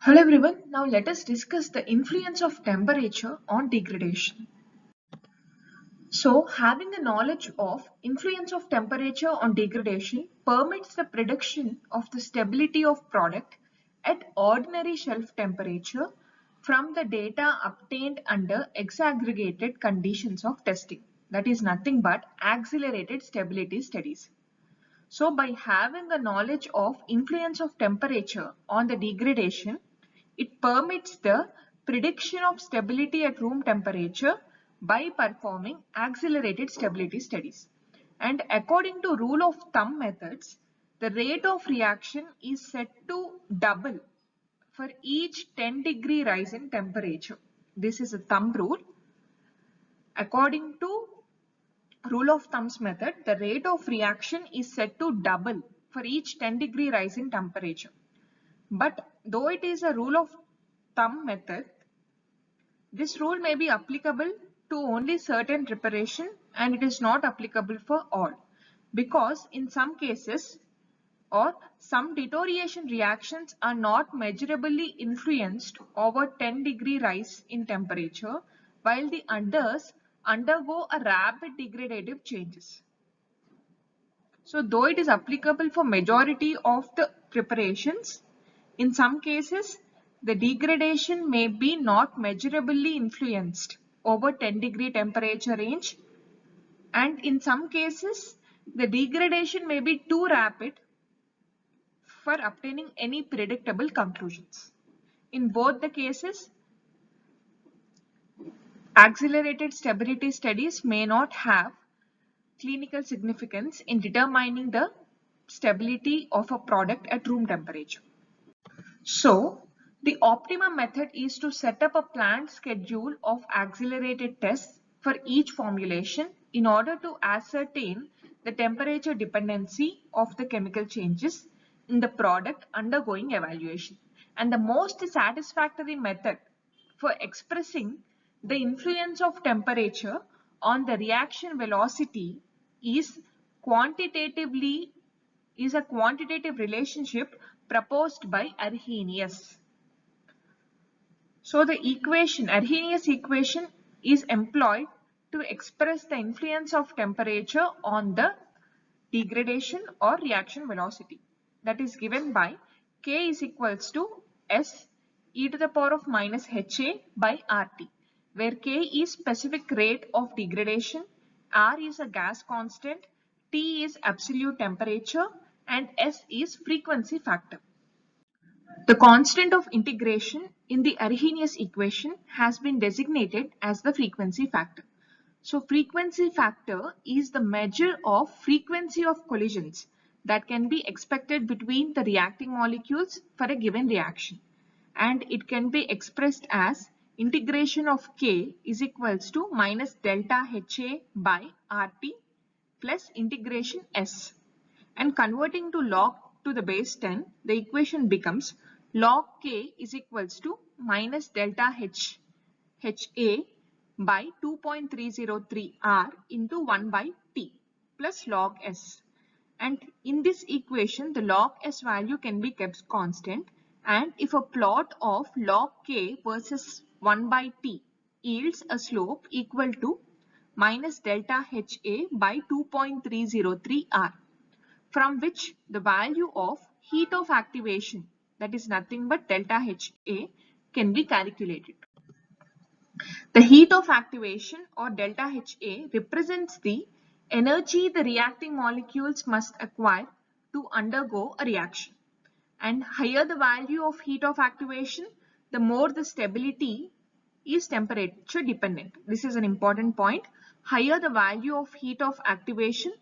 Hello everyone, now let us discuss the influence of temperature on degradation. So, having a knowledge of influence of temperature on degradation permits the prediction of the stability of product at ordinary shelf temperature from the data obtained under exaggregated conditions of testing. That is nothing but accelerated stability studies. So by having a knowledge of influence of temperature on the degradation, it permits the prediction of stability at room temperature by performing accelerated stability studies. And according to rule of thumb methods, the rate of reaction is set to double for each 10-degree rise in temperature. This is a thumb rule. According to rule of thumbs method, the rate of reaction is set to double for each 10-degree rise in temperature. But though it is a rule of thumb method, this rule may be applicable to only certain preparation and it is not applicable for all, because in some cases or some deterioration reactions are not measurably influenced over 10-degree rise in temperature, while the others undergo a rapid degradative changes. So though it is applicable for majority of the preparations, in some cases the degradation may be not measurably influenced over 10-degree temperature range, and in some cases the degradation may be too rapid for obtaining any predictable conclusions. In both the cases, accelerated stability studies may not have clinical significance in determining the stability of a product at room temperature. So, the optimum method is to set up a planned schedule of accelerated tests for each formulation in order to ascertain the temperature dependency of the chemical changes in the product undergoing evaluation. And the most satisfactory method for expressing the influence of temperature on the reaction velocity is a quantitative relationship proposed by Arrhenius. So the Arrhenius equation is employed to express the influence of temperature on the degradation or reaction velocity. That is given by K is equals to S e to the power of minus HA by RT, where K is specific rate of degradation, R is a gas constant, T is absolute temperature, and S is frequency factor. The constant of integration in the Arrhenius equation has been designated as the frequency factor. So frequency factor is the measure of frequency of collisions that can be expected between the reacting molecules for a given reaction, and it can be expressed as integration of K is equals to minus delta HA by RT plus integration S, and converting to log to the base 10, the equation becomes log K is equals to minus delta HA by 2.303 R into 1 by T plus log S. And in this equation, the log S value can be kept constant, and if a plot of log K versus 1 by T yields a slope equal to minus delta HA by 2.303 R, from which the value of heat of activation, that is nothing but delta HA, can be calculated. The heat of activation or delta HA represents the energy the reacting molecules must acquire to undergo a reaction. And higher the value of heat of activation, the more the stability is temperature dependent. This is an important point. Higher the value of heat of activation,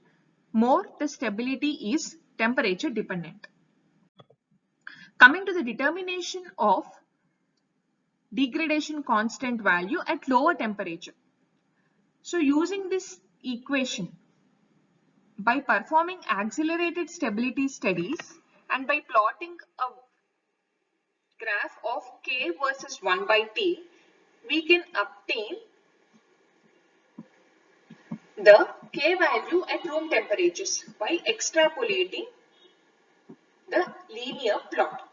more the stability is temperature dependent. Coming to the determination of degradation constant value at lower temperature. So using this equation, by performing accelerated stability studies and by plotting a graph of K versus 1 by T, we can obtain the K value at room temperatures by extrapolating the linear plot.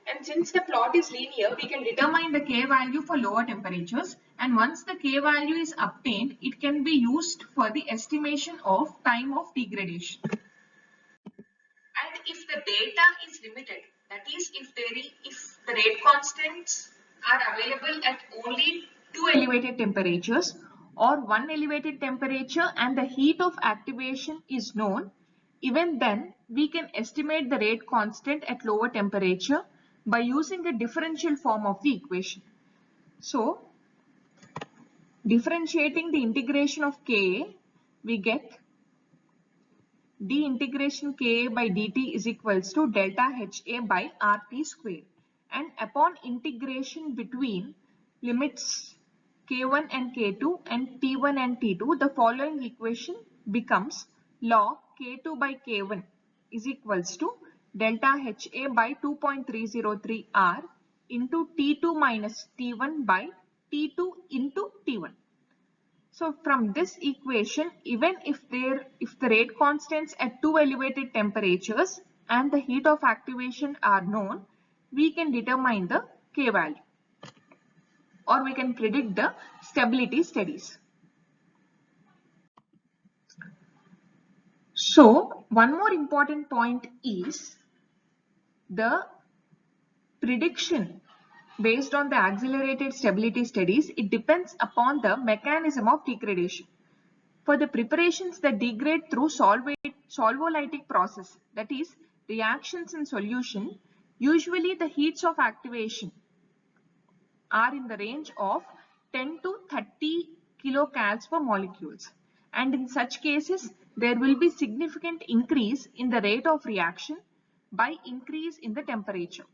And since the plot is linear, we can determine the K value for lower temperatures. And once the K value is obtained, it can be used for the estimation of time of degradation. And if the data is limited, that is if the rate constants are available at only 2 elevated temperatures or 1 elevated temperature and the heat of activation is known, even then we can estimate the rate constant at lower temperature by using a differential form of the equation. So, differentiating the integration of Ka, we get d integration Ka by dt is equals to delta Ha by RT square. And upon integration between limits K1 and K2 and T1 and T2, the following equation becomes log K2 by K1 is equals to delta Ha by 2.303 R into T2 minus T1 by T2 into T1. So from this equation, even if the rate constants at 2 elevated temperatures and the heat of activation are known, we can determine the K value or we can predict the stability steadies. So one more important point is the prediction based on the accelerated stability studies. It depends upon the mechanism of degradation. For the preparations that degrade through solvolytic process, that is reactions in solution, usually the heats of activation are in the range of 10 to 30 kilocals per molecules. And in such cases, there will be significant increase in the rate of reaction by increase in the temperature.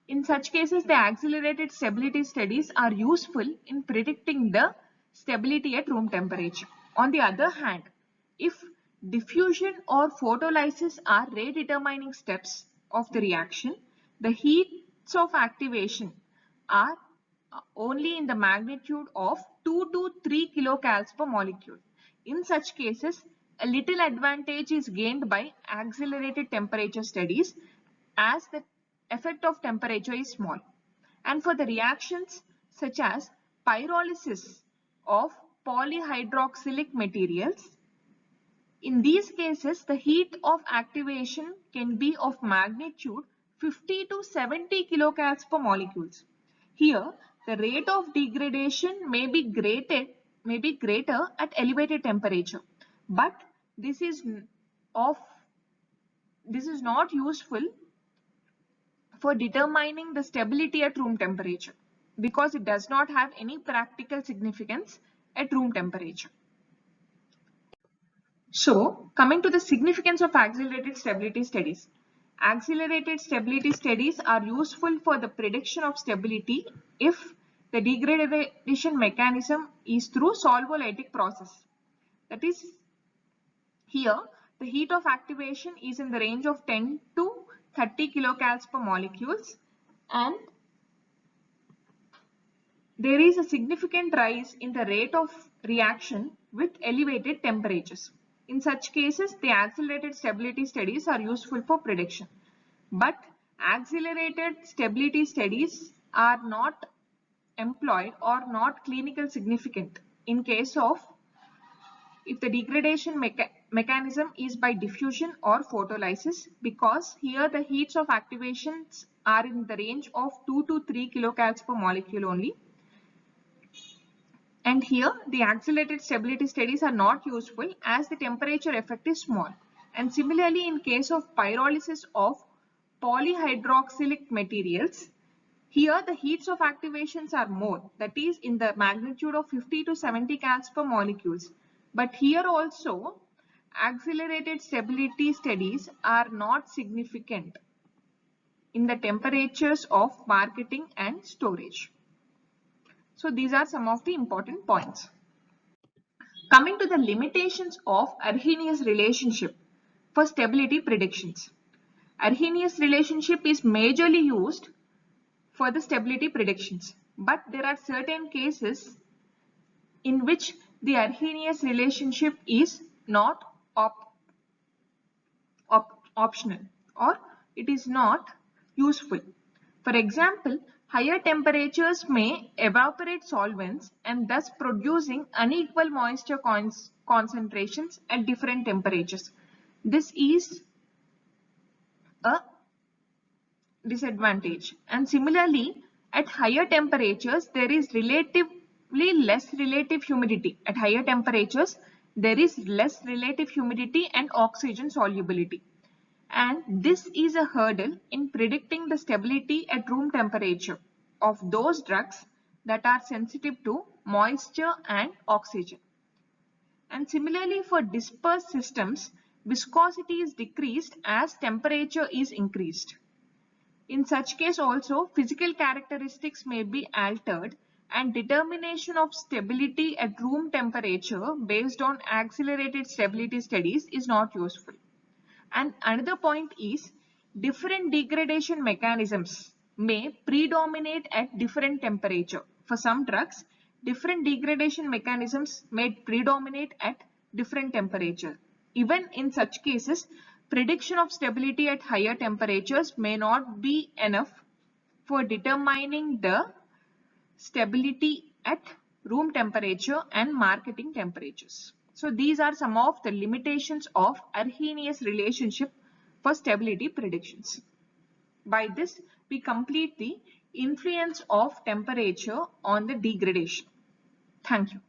In such cases, the accelerated stability studies are useful in predicting the stability at room temperature. On the other hand, if diffusion or photolysis are rate determining steps of the reaction, the heats of activation are only in the magnitude of 2 to 3 kilocals per molecule. In such cases, a little advantage is gained by accelerated temperature studies as the effect of temperature is small. And for the reactions such as pyrolysis of polyhydroxylic materials, in these cases the heat of activation can be of magnitude 50 to 70 kilocals per molecules. Here the rate of degradation may be greater at elevated temperature, but this is not useful for determining the stability at room temperature because it does not have any practical significance at room temperature. So, coming to the significance of accelerated stability studies. Accelerated stability studies are useful for the prediction of stability if the degradation mechanism is through solvolytic process. That is, here the heat of activation is in the range of 10 to 30 kilocals per molecules and there is a significant rise in the rate of reaction with elevated temperatures. In such cases, the accelerated stability studies are useful for prediction. But accelerated stability studies are not employed or not clinical significant in case of if the degradation mechanism is by diffusion or photolysis because here the heats of activations are in the range of 2 to 3 kilocals per molecule only. And here the accelerated stability studies are not useful as the temperature effect is small. And similarly in case of pyrolysis of polyhydroxylic materials, here the heats of activations are more, that is in the magnitude of 50 to 70 cals per molecules. But here also accelerated stability studies are not significant in the temperatures of marketing and storage. So these are some of the important points. Coming to the limitations of Arrhenius relationship for stability predictions. Arrhenius relationship is majorly used for the stability predictions, but there are certain cases in which the Arrhenius relationship is not optional or it is not useful. For example, higher temperatures may evaporate solvents and thus producing unequal moisture concentrations at different temperatures. This is a disadvantage. And similarly, at higher temperatures, there is relatively less relative humidity. At higher temperatures, there is less relative humidity and oxygen solubility. And this is a hurdle in predicting the stability at room temperature of those drugs that are sensitive to moisture and oxygen. And similarly, for dispersed systems, viscosity is decreased as temperature is increased. In such case also, physical characteristics may be altered and determination of stability at room temperature based on accelerated stability studies is not useful. And another point is different degradation mechanisms may predominate at different temperature. For some drugs, different degradation mechanisms may predominate at different temperature. Even in such cases, prediction of stability at higher temperatures may not be enough for determining the stability at room temperature and marketing temperatures. So these are some of the limitations of Arrhenius relationship for stability predictions. By this, we complete the influence of temperature on the degradation. Thank you.